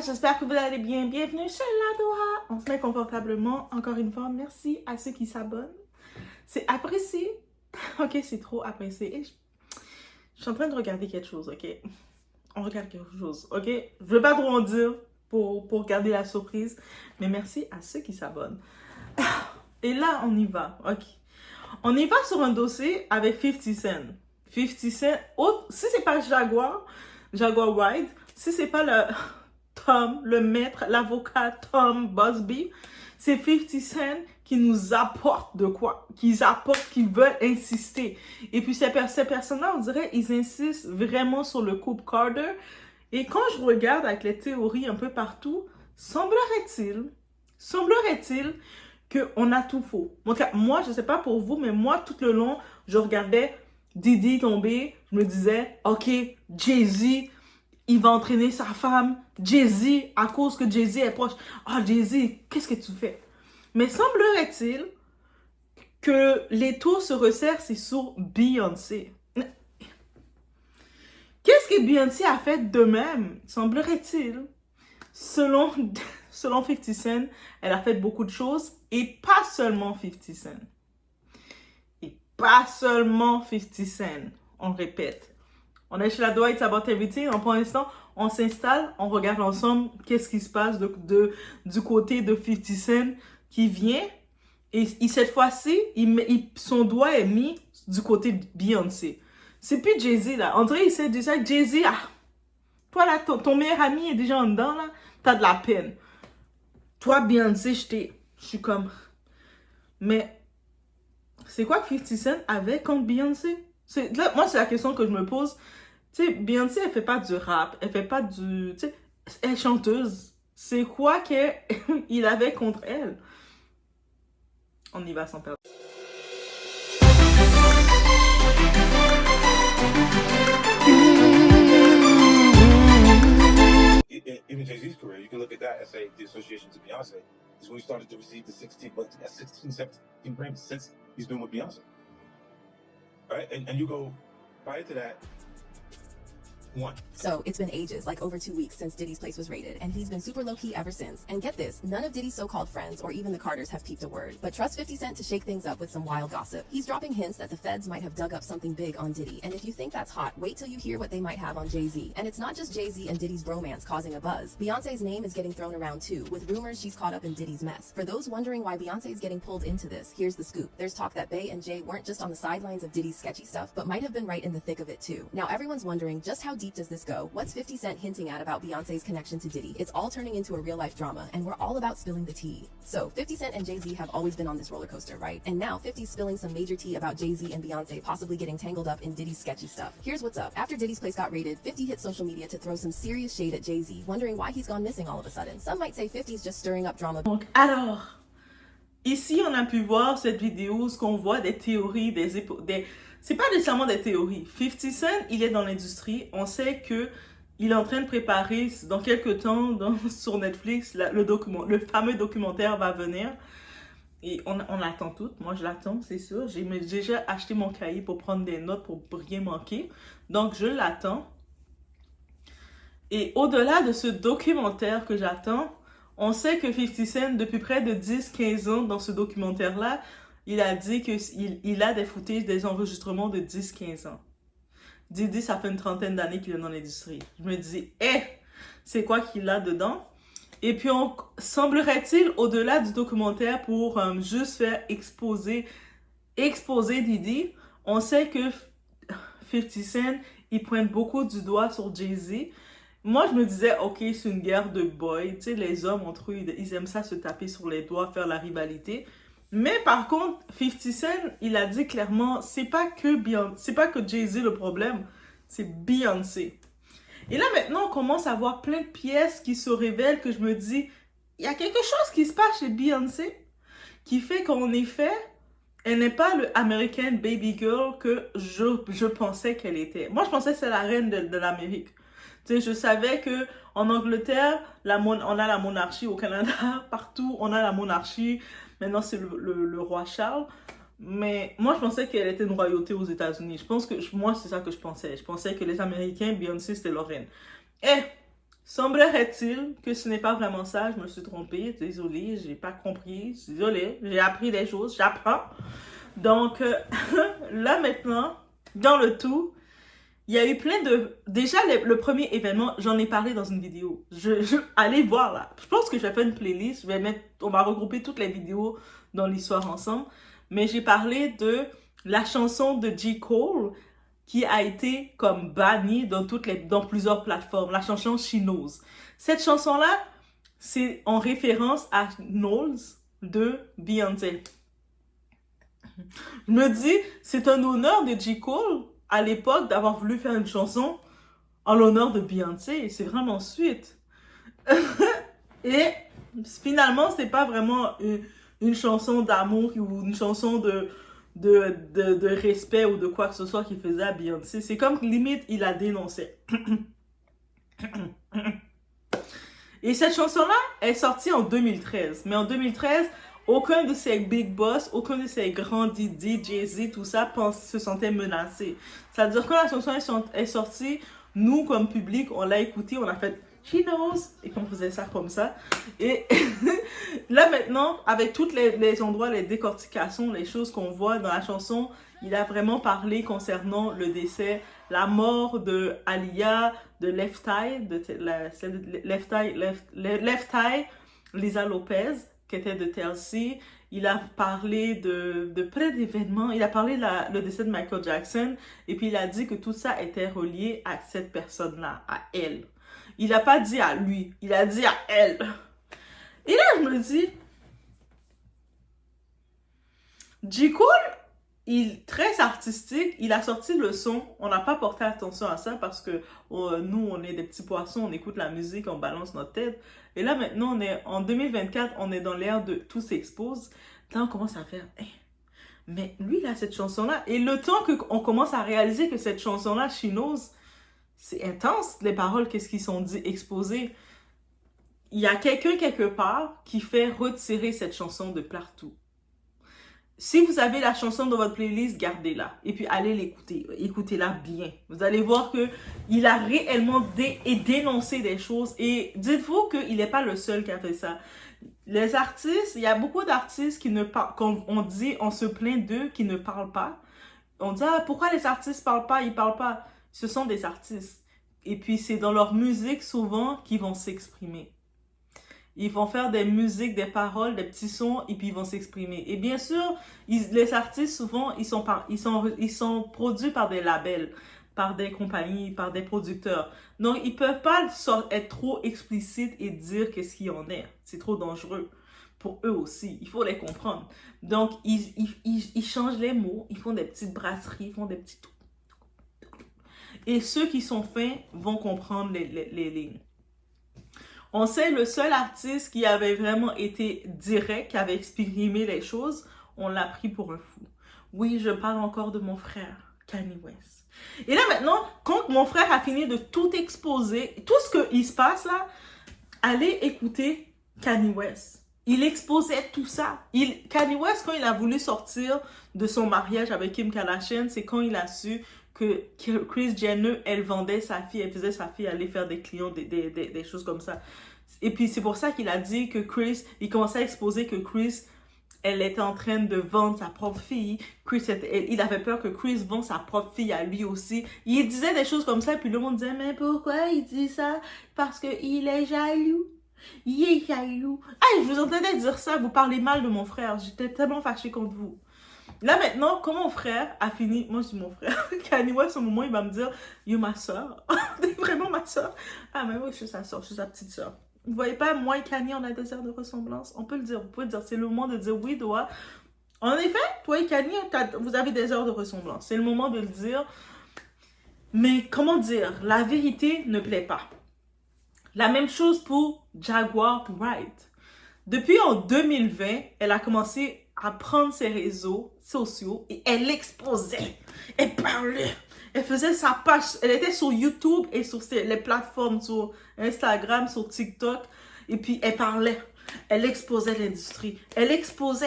j'espère que vous allez bien. Bienvenue chez La Doha. On se met confortablement. Encore une fois, merci à ceux qui s'abonnent. C'est apprécié. Ok, c'est trop apprécié. Je suis en train de regarder quelque chose, ok? On regarde quelque chose, ok? Je veux pas trop en dire pour garder la surprise, mais merci à ceux qui s'abonnent. Et là, on y va, ok? On y va sur un dossier avec 50 Cent. 50 Cent, si c'est pas Jaguar Wright, si c'est pas le maître, l'avocat Tom Busby, c'est 50 Cent qui nous apporte de quoi, qui veulent insister. Et puis ces personnes-là, on dirait, ils insistent vraiment sur le couple Carter. Et quand je regarde avec les théories un peu partout, semblerait-il qu'on a tout faux. Moi, je sais pas pour vous, mais moi, tout le long, je regardais Diddy tomber, je me disais, ok, Jay-Z, il va entraîner sa femme. Jay-Z, à cause que Jay-Z est proche. Ah, Jay-Z, qu'est-ce que tu fais? Mais semblerait-il que les tours se resserrent, c'est sur Beyoncé. Qu'est-ce que Beyoncé a fait de même? Semblerait-il, selon 50 Cent, elle a fait beaucoup de choses et pas seulement 50 Cent. Et pas seulement 50 Cent, on répète. On est chez La Doha, it's about everything. Pour l'instant, on s'installe, on regarde ensemble qu'est-ce qui se passe du côté de 50 Cent qui vient. Et cette fois-ci, son doigt est mis du côté de Beyoncé. C'est plus Jay-Z, là. On dirait qu'il sait déjà que Jay-Z, toi, là, ton meilleur ami est déjà en dedans, là. T'as de la peine. Toi, Beyoncé, je suis comme... Mais c'est quoi que 50 Cent avait contre Beyoncé? Là, moi, c'est la question que je me pose. Tu sais, Beyoncé, elle fait pas du rap. Elle fait pas du... Tu sais, elle est chanteuse. C'est quoi qu'il avait contre elle? On y va sans perdre. Even Jay-Z's career, you can look at that and say the association to Beyonce is when he started to receive the 16 Grammys since he's been with Beyonce. Right? And you go prior to that, one. So it's been ages, like over 2 weeks since Diddy's place was raided, and he's been super low-key ever since. And get this, none of Diddy's so-called friends or even the Carters have peeped a word. But trust 50 Cent to shake things up with some wild gossip. He's dropping hints that the feds might have dug up something big on Diddy. And if you think that's hot, wait till you hear what they might have on Jay-Z. And it's not just Jay-Z and Diddy's bromance causing a buzz. Beyonce's name is getting thrown around too, with rumors she's caught up in Diddy's mess. For those wondering why Beyonce's getting pulled into this, here's the scoop. There's talk that Bey and Jay weren't just on the sidelines of Diddy's sketchy stuff, but might have been right in the thick of it too. Now everyone's wondering, just how deep does this go? What's 50 Cent hinting at about Beyonce's connection to Diddy? It's all turning into a real-life drama, and we're all about spilling the tea. So, 50 Cent and Jay-Z have always been on this roller coaster, right? And now 50's spilling some major tea about Jay-Z and Beyonce possibly getting tangled up in Diddy's sketchy stuff. Here's what's up. After Diddy's place got raided, 50 hit social media to throw some serious shade at Jay-Z, wondering why he's gone missing all of a sudden. Some might say 50's just stirring up drama. Donc, alors, ici, on a pu voir cette vidéo, ce qu'on voit des théories, c'est pas nécessairement des théories. 50 Cent, il est dans l'industrie. On sait que il est en train de préparer, dans quelques temps, sur Netflix, le fameux documentaire va venir. Et on l'attend toutes. Moi, je l'attends, c'est sûr. J'ai déjà acheté mon cahier pour prendre des notes pour rien manquer. Donc, je l'attends. Et au-delà de ce documentaire que j'attends, on sait que 50 Cent, depuis près de 10-15 ans dans ce documentaire-là, il a dit qu'il a des footages, des enregistrements de 10-15 ans. Diddy, ça fait une trentaine d'années qu'il est dans l'industrie. Je me dis, c'est quoi qu'il a dedans? Et puis, semblerait-il, au-delà du documentaire, pour juste faire exposer Diddy, on sait que 50 Cent, il pointe beaucoup du doigt sur Jay-Z. Moi, je me disais, ok, c'est une guerre de boys. Tu sais, les hommes entre eux, ils aiment ça se taper sur les doigts, faire la rivalité. Mais par contre, 50 Cent, il a dit clairement, c'est pas que Jay-Z le problème, c'est Beyoncé. Et là maintenant, on commence à voir plein de pièces qui se révèlent que je me dis, il y a quelque chose qui se passe chez Beyoncé qui fait qu'en effet, elle n'est pas le American Baby Girl que je pensais qu'elle était. Moi, je pensais que c'est la reine de l'Amérique. Tu sais, je savais que en Angleterre, on a la monarchie, au Canada, partout, on a la monarchie. Maintenant, c'est le roi Charles. Mais moi, je pensais qu'elle était une royauté aux États-Unis. Moi, c'est ça que je pensais. Je pensais que les Américains, Beyoncé, c'était leur reine. Semblerait-il que ce n'est pas vraiment ça, je me suis trompée, désolée, j'ai pas compris, désolée, j'ai appris des choses, j'apprends. Donc, là maintenant, dans le tout, il y a eu plein de... Déjà, le premier événement, j'en ai parlé dans une vidéo. Allez voir là. Je pense que je vais faire une playlist. On va regrouper toutes les vidéos dans l'histoire ensemble. Mais j'ai parlé de la chanson de J. Cole qui a été comme bannie dans plusieurs plateformes. La chanson She Knows. Cette chanson-là, c'est en référence à Knowles de Beyoncé. Je me dis, c'est un honneur de J. Cole à l'époque d'avoir voulu faire une chanson en l'honneur de Beyoncé. C'est vraiment sweet. Et finalement, c'est pas vraiment une chanson d'amour ou une chanson de respect ou de quoi que ce soit qu'il faisait à Beyoncé. C'est comme limite, il la dénonçait. Et cette chanson-là est sortie en 2013. Mais en 2013, aucun de ces big boss, aucun de ces grands DJs, tout ça, se sentait menacé. C'est-à-dire quand la chanson est sortie, nous, comme public, on l'a écouté, on a fait « She knows » et qu'on faisait ça comme ça. Et là maintenant, avec tous les endroits, les décortications, les choses qu'on voit dans la chanson, il a vraiment parlé concernant le décès, la mort de Aaliyah, de Left Eye, Lisa Lopez, qui était de TLC. Il a parlé de plein d'événements. Il a parlé le décès de Michael Jackson. Et puis il a dit que tout ça était relié à cette personne-là, à elle. Il n'a pas dit à lui, il a dit à elle. Et là, je me dis, J. Cole, très artistique, il a sorti le son. On n'a pas porté attention à ça parce que nous, on est des petits poissons, on écoute la musique, on balance notre tête. Et là, maintenant, en 2024, on est dans l'ère de tout s'expose. Là, on commence à faire, mais lui, il a cette chanson-là. Et le temps qu'on commence à réaliser que cette chanson-là, She Knows, c'est intense, les paroles, qu'est-ce qu'ils sont dit, exposées. Il y a quelqu'un quelque part qui fait retirer cette chanson de partout. Si vous avez la chanson dans votre playlist, gardez-la. Et puis, allez l'écouter. Écoutez-la bien. Vous allez voir qu'il a réellement dénoncé des choses. Et dites-vous qu'il n'est pas le seul qui a fait ça. Les artistes, il y a beaucoup d'artistes qui ne parlent, comme on dit, on se plaint d'eux, qui ne parlent pas. On dit, pourquoi les artistes parlent pas? Ils parlent pas. Ce sont des artistes. Et puis, c'est dans leur musique, souvent, qu'ils vont s'exprimer. Ils vont faire des musiques, des paroles, des petits sons, et puis ils vont s'exprimer. Et bien sûr, les artistes, souvent, ils sont produits par des labels, par des compagnies, par des producteurs. Donc, ils peuvent pas être trop explicites et dire qu'est-ce qu'il y en est. C'est trop dangereux pour eux aussi. Il faut les comprendre. Donc, ils changent les mots, ils font des petites brasseries, ils font des petits... Et ceux qui sont fins vont comprendre les lignes. On sait le seul artiste qui avait vraiment été direct, qui avait exprimé les choses, on l'a pris pour un fou. Oui, je parle encore de mon frère, Kanye West. Et là maintenant, quand mon frère a fini de tout exposer, tout ce qui se passe là, allez écouter Kanye West. Il exposait tout ça. Kanye West, quand il a voulu sortir de son mariage avec Kim Kardashian, c'est quand il a su que Kris Jenner, elle vendait sa fille, elle faisait sa fille aller faire des clients, des choses comme ça. Et puis c'est pour ça qu'il a dit que il commençait à exposer que Kris, elle était en train de vendre sa propre fille. Il avait peur que Kris vende sa propre fille à lui aussi. Il disait des choses comme ça, puis le monde disait, mais pourquoi il dit ça? Parce qu'il est jaloux. Il est jaloux. Ah, je vous entendais dire ça, vous parlez mal de mon frère. J'étais tellement fâchée contre vous. Là maintenant, quand mon frère a fini, moi je dis mon frère, Kanye West au moment il va me dire, yo ma soeur, t'es vraiment ma soeur. Ah mais oui, je suis sa soeur, je suis sa petite soeur. Vous voyez pas, moi et Kanye on a des airs de ressemblance, on peut le dire, vous pouvez le dire, c'est le moment de dire oui, toi. En effet, toi et Kanye, vous avez des heures de ressemblance, c'est le moment de le dire. Mais comment dire, la vérité ne plaît pas. La même chose pour Jaguar Wright. Depuis en 2020, elle a commencé à prendre ses réseaux sociaux et elle exposait, elle parlait, elle faisait sa page, elle était sur YouTube et sur les plateformes, sur Instagram, sur TikTok, et puis elle parlait, elle exposait l'industrie, elle exposait,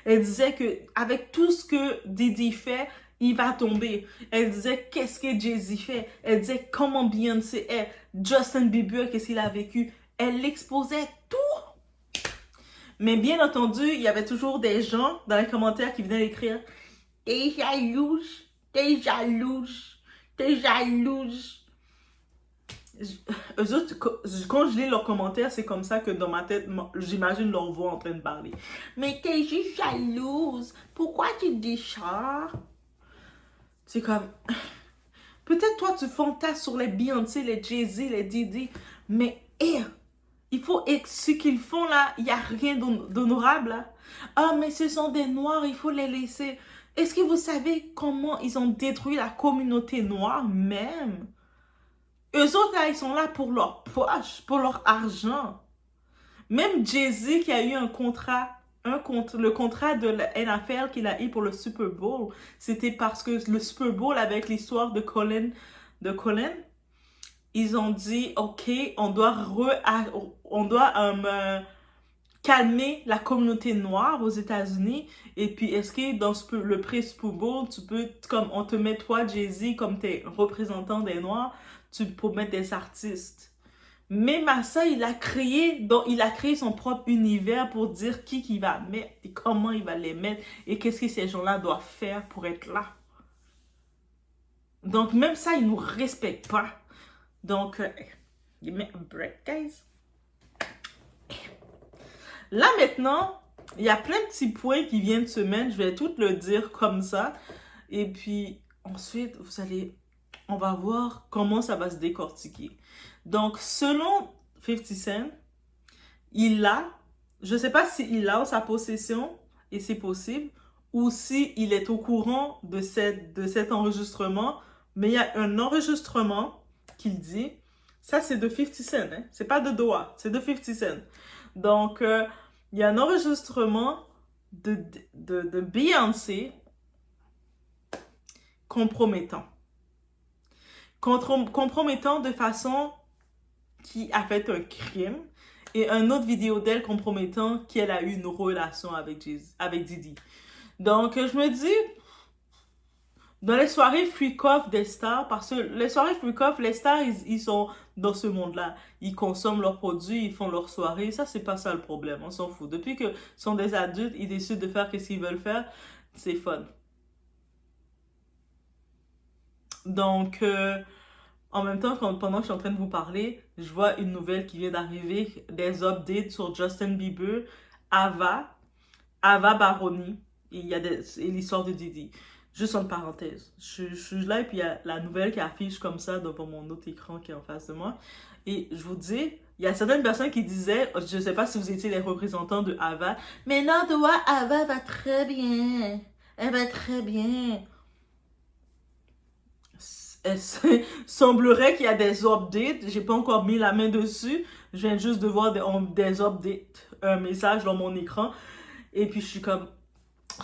elle disait que avec tout ce que Diddy fait, il va tomber. Elle disait qu'est-ce que Jay-Z fait, elle disait comment Beyoncé est, Justin Bieber, qu'est-ce qu'il a vécu. Elle exposait tout. Mais bien entendu, il y avait toujours des gens dans les commentaires qui venaient écrire « T'es jalouse, t'es jalouse, t'es jalouse ». Eux autres, quand je lis leurs commentaires, c'est comme ça que dans ma tête, j'imagine leur voix en train de parler. Mais t'es juste jalouse. Pourquoi tu dis ça? C'est comme... Peut-être toi, tu fantasmes sur les Beyoncé, les Jay-Z, les Diddy. Mais il faut... Ce qu'ils font là, il n'y a rien d'honorable là. Ah, mais ce sont des Noirs, il faut les laisser. Est-ce que vous savez comment ils ont détruit la communauté noire même? Eux autres, là, ils sont là pour leur poche, pour leur argent. Même Jay-Z qui a eu le contrat de la NFL qu'il a eu pour le Super Bowl, c'était parce que le Super Bowl, avec l'histoire de Colin, ils ont dit, OK, on doit calmer la communauté noire aux États-Unis. Et puis, est-ce que dans le prix Super Bowl, tu peux, comme on te met toi, Jay-Z, comme t'es représentant des Noirs, tu peux mettre des artistes. Mais Massa, il a créé son propre univers pour dire qui va mettre et comment il va les mettre et qu'est-ce que ces gens-là doivent faire pour être là. Donc, même ça, ils nous respectent pas. Donc, give me a break, guys. Là, maintenant, il y a plein de petits points qui viennent de se mettre. Je vais tout le dire comme ça. Et puis, ensuite, on va voir comment ça va se décortiquer. Donc, selon 50 Cent, je ne sais pas s'il a en sa possession, et c'est possible, ou s'il est au courant de cet enregistrement, mais il y a un enregistrement qu'il dit, ça c'est de 50 Cent, hein? C'est pas de Doha, c'est de 50 Cent. Donc, il y a un enregistrement de Beyoncé compromettant. Compromettant de façon qui a fait un crime, et une autre vidéo d'elle compromettant qu'elle a eu une relation avec Diddy. Donc, je me dis, dans les soirées freak-off des stars, parce que les soirées freak-off, les stars, ils sont dans ce monde-là. Ils consomment leurs produits, ils font leurs soirées. Ça, c'est pas ça le problème, on s'en fout. Depuis qu'ils sont des adultes, ils décident de faire ce qu'ils veulent faire, c'est fun. Donc, en même temps, pendant que je suis en train de vous parler, je vois une nouvelle qui vient d'arriver, des updates sur Justin Bieber, Ava Baroni, et il y a l'histoire de Diddy. Juste en parenthèse, je suis là et puis il y a la nouvelle qui affiche comme ça devant mon autre écran qui est en face de moi. Et je vous dis, il y a certaines personnes qui disaient, je ne sais pas si vous étiez les représentants de Ava, mais non, Ava va très bien. Elle va très bien. Semblerait qu'il y a des updates. J'ai pas encore mis la main dessus. Je viens juste de voir des updates, un message dans mon écran. Et puis je suis en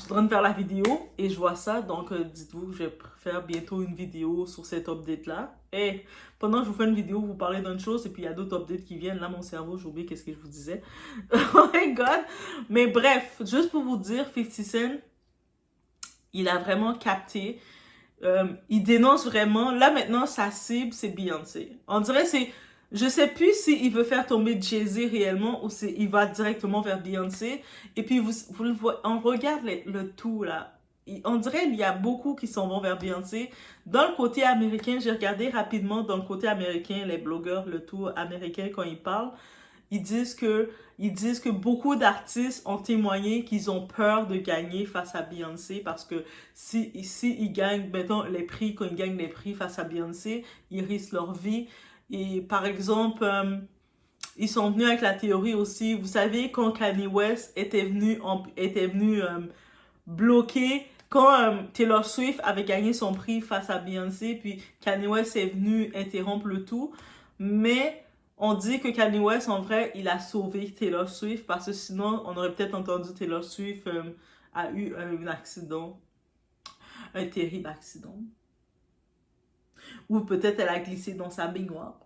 train de faire la vidéo et je vois ça. Donc dites-vous, je vais faire bientôt une vidéo sur cette update-là. Et pendant que je vous fais une vidéo, vous parlez d'une chose et puis il y a d'autres updates qui viennent. Là, mon cerveau, j'ai oublié qu'est-ce que je vous disais. Oh my God! Mais bref, juste pour vous dire, 50 Cent, il a vraiment capté. Il dénonce vraiment. Là, maintenant, sa cible, c'est Beyoncé. On dirait je sais plus s'il veut faire tomber Jay-Z réellement ou s'il va directement vers Beyoncé. Et puis, vous le voyez, on regarde le tout, là. On dirait qu'il y a beaucoup qui s'en vont vers Beyoncé. Dans le côté américain, j'ai regardé rapidement dans le côté américain, les blogueurs, le tout américain, quand ils parlent, ils disent que beaucoup d'artistes ont témoigné qu'ils ont peur de gagner face à Beyoncé parce que si ils gagnent, mettons, les prix, quand ils gagnent les prix face à Beyoncé, ils risquent leur vie. Et par exemple, ils sont venus avec la théorie aussi, vous savez, quand Kanye West était venu bloquer, quand Taylor Swift avait gagné son prix face à Beyoncé, puis Kanye West est venu interrompre le tout, mais on dit que Kanye West, en vrai, il a sauvé Taylor Swift parce que sinon, on aurait peut-être entendu Taylor Swift a eu un accident, un terrible accident. Ou peut-être elle a glissé dans sa baignoire.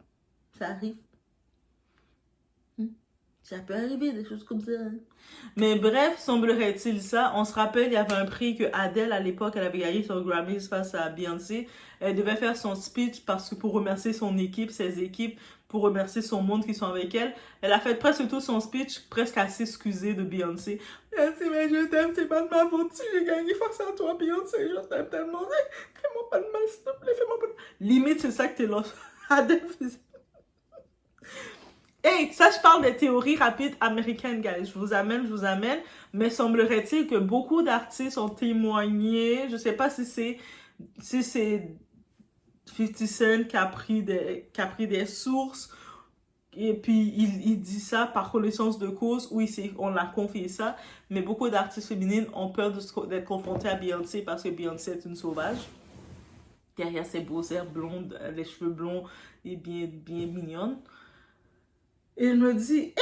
Ça arrive. Ça peut arriver, des choses comme ça. Mais bref, semblerait-il ça. On se rappelle, il y avait un prix que Adele, à l'époque, elle avait gagné son Grammys face à Beyoncé. Elle devait faire son speech parce que pour remercier son équipe, ses équipes, pour remercier son monde qui sont avec elle. Elle a fait presque tout son speech, presque à s'excuser de Beyoncé. Beyoncé, mais je t'aime, c'est pas de ma faute si j'ai gagné face à toi, Beyoncé. Je t'aime tellement. Fais-moi pas de mal, s'il te plaît, fais-moi pas de mal. Limite, c'est ça que t'es là. Adele faisait. Hey, ça, je parle des théories rapides américaines, guys. Je vous amène. Mais semblerait-il que beaucoup d'artistes ont témoigné. Je sais pas si c'est 50 Cent qui a pris des sources. Et puis, il dit ça par connaissance de cause, ou on l'a confié ça. Mais beaucoup d'artistes féminines ont peur d'être confrontées à Beyoncé parce que Beyoncé est une sauvage. Derrière ses beaux airs blondes, les cheveux blonds et bien mignonnes. Et je me dis,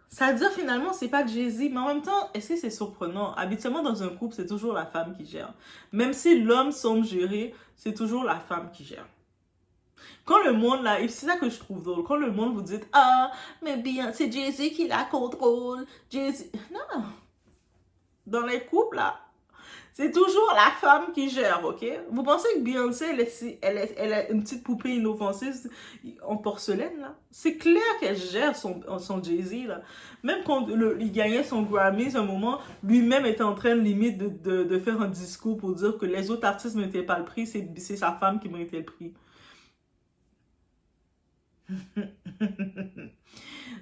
ça veut dire finalement, c'est pas Jay-Z, mais en même temps, est-ce que c'est surprenant? Habituellement, dans un couple, c'est toujours la femme qui gère. Même si l'homme semble gérer, c'est toujours la femme qui gère. Quand le monde, là, et c'est ça que je trouve drôle, quand le monde vous dit, ah, mais bien, c'est Jay-Z qui la contrôle, Jay-Z. Non. Dans les couples, là, c'est toujours la femme qui gère, ok? Vous pensez que Beyoncé, elle est une petite poupée inoffensive en porcelaine, là? C'est clair qu'elle gère son Jay-Z, là. Même quand il gagnait son Grammy, à un moment, lui-même était en train, limite, de faire un discours pour dire que les autres artistes ne méritaient pas le prix, c'est sa femme qui méritait le prix.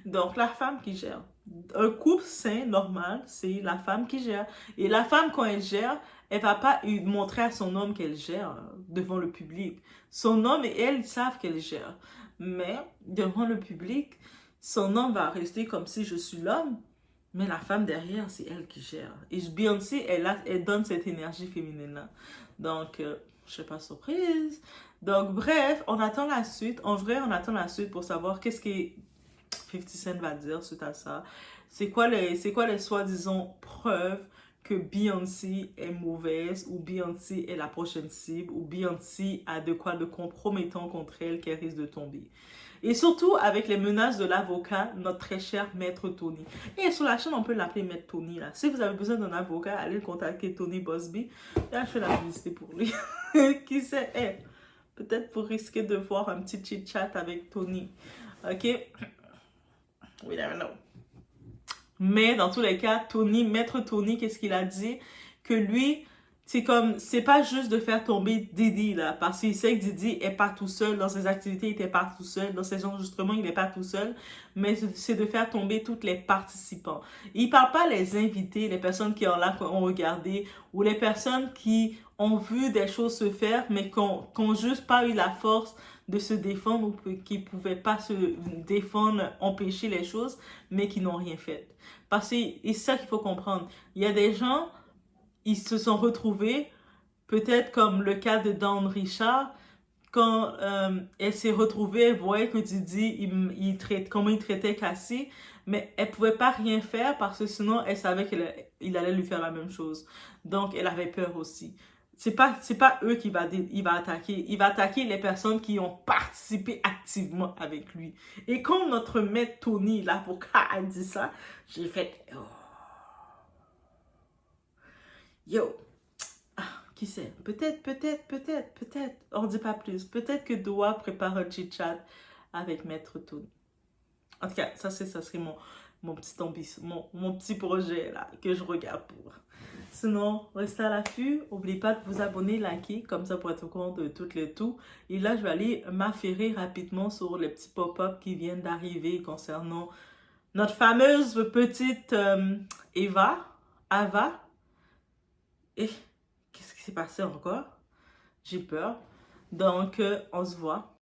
Donc, la femme qui gère. Un couple sain, normal, c'est la femme qui gère. Et la femme, quand elle gère, elle va pas montrer à son homme qu'elle gère devant le public. Son homme et elle savent qu'elle gère. Mais, devant le public, son homme va rester comme si je suis l'homme. Mais la femme derrière, c'est elle qui gère. Et Beyoncé, elle donne cette énergie féminine-là. Donc, je sais pas, surprise. Donc, bref, on attend la suite. En vrai, on attend la suite pour savoir qu'est-ce que 50 Cent va dire suite à ça. C'est quoi les soi-disant preuves que Beyoncé est mauvaise ou Beyoncé est la prochaine cible ou Beyoncé a de quoi de compromettant contre elle qu'elle risque de tomber. Et surtout avec les menaces de l'avocat, notre très cher Maître Tony. Et sur la chaîne, on peut l'appeler Maître Tony, là. Si vous avez besoin d'un avocat, allez le contacter, Tony Bosby. Là, je fais la publicité pour lui. Qui sait, peut-être pour risquer de voir un petit chit-chat avec Tony. Ok? We never know. Mais dans tous les cas, Maître Tony, qu'est-ce qu'il a dit? Que lui, c'est pas juste de faire tomber Diddy, là, parce qu'il sait que Diddy est pas tout seul, dans ses activités, il était pas tout seul, dans ses enregistrements, il est pas tout seul, mais c'est de faire tomber tous les participants. Il parle pas les invités, les personnes qui ont regardé, ou les personnes qui ont vu des choses se faire, mais qui ont juste pas eu la force de se défendre ou qui pouvaient pas se défendre, empêcher les choses, mais qui n'ont rien fait. Parce que c'est ça qu'il faut comprendre. Il y a des gens, ils se sont retrouvés, peut-être comme le cas de Dawn Richard, quand elle s'est retrouvée, elle voyait que Diddy, comment il traitait Cassie, mais elle pouvait pas rien faire parce que sinon, elle savait qu'il allait lui faire la même chose. Donc, elle avait peur aussi. C'est pas eux qu'il va attaquer. Il va attaquer les personnes qui ont participé activement avec lui. Et quand notre maître Tony, l'avocat, a dit ça, j'ai fait... Oh. Yo, qui sait? Peut-être. On ne dit pas plus. Peut-être que Doha prépare un chit-chat avec Maître Tony. En tout cas, ça serait mon petit ambition, mon petit projet là, que je regarde pour. Sinon, restez à l'affût. N'oubliez pas de vous abonner, liker, comme ça pour être au courant de toutes les tout. Et là, je vais aller m'affairer rapidement sur les petits pop-up qui viennent d'arriver concernant notre fameuse petite Ava. Et qu'est-ce qui s'est passé encore? J'ai peur. Donc, on se voit.